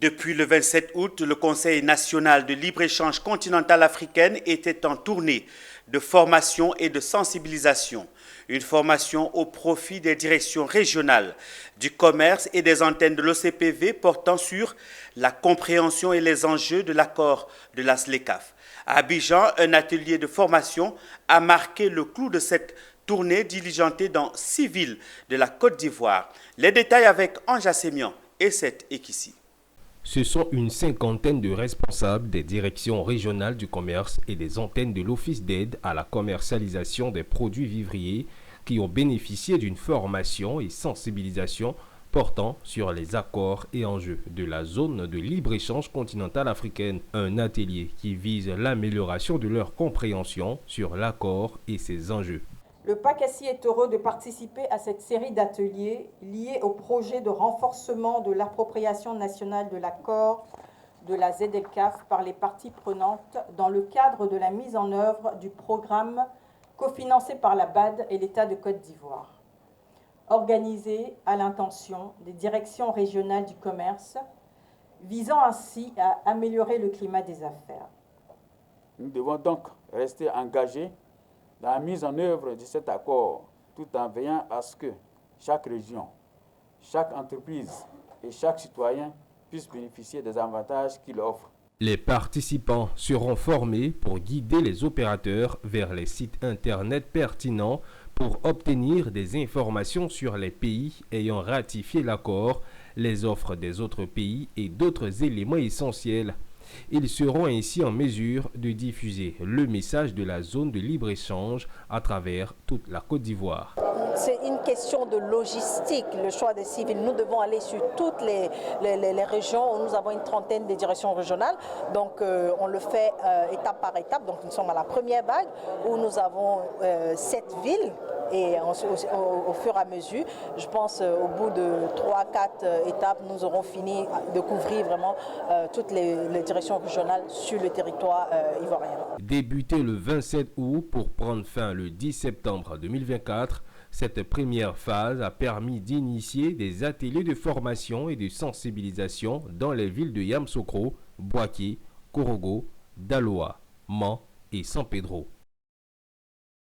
Depuis le 27 août, le Conseil national de libre-échange continental africaine était en tournée de formation et de sensibilisation. Une formation au profit des directions régionales du commerce et des antennes de l'OCPV portant sur la compréhension et les enjeux de l'accord de la SLECAF. À Abidjan, un atelier de formation a marqué le clou de cette tournée diligentée dans 6 villes de la Côte d'Ivoire. Les détails avec Anja Sémian et Seth Ekissi. Ce sont une cinquantaine de responsables des directions régionales du commerce et des antennes de l'Office d'aide à la commercialisation des produits vivriers qui ont bénéficié d'une formation et sensibilisation portant sur les accords et enjeux de la zone de libre-échange continentale africaine. Un atelier qui vise l'amélioration de leur compréhension sur l'accord et ses enjeux. Le PACACI est heureux de participer à cette série d'ateliers liés au projet de renforcement de l'appropriation nationale de l'accord de la ZLCAF par les parties prenantes dans le cadre de la mise en œuvre du programme cofinancé par la BAD et l'État de Côte d'Ivoire, organisé à l'intention des directions régionales du commerce, visant ainsi à améliorer le climat des affaires. Nous devons donc rester engagés dans la mise en œuvre de cet accord, tout en veillant à ce que chaque région, chaque entreprise et chaque citoyen puissent bénéficier des avantages qu'il offre. Les participants seront formés pour guider les opérateurs vers les sites internet pertinents pour obtenir des informations sur les pays ayant ratifié l'accord, les offres des autres pays et d'autres éléments essentiels. Ils seront ainsi en mesure de diffuser le message de la zone de libre-échange à travers toute la Côte d'Ivoire. C'est une question de logistique, le choix des civils. Nous devons aller sur toutes les régions. Nous avons une trentaine de directions régionales. Donc on le fait étape par étape. Donc nous sommes à la première vague où nous avons 7 villes. Et au fur et à mesure, je pense au bout de 3-4 étapes, nous aurons fini de couvrir vraiment toutes les directions régionales sur le territoire ivoirien. Débuté le 27 août pour prendre fin le 10 septembre 2024, cette première phase a permis d'initier des ateliers de formation et de sensibilisation dans les villes de Yamoussoukro, Bouaké, Korogo, Daloa, Mans et San Pedro.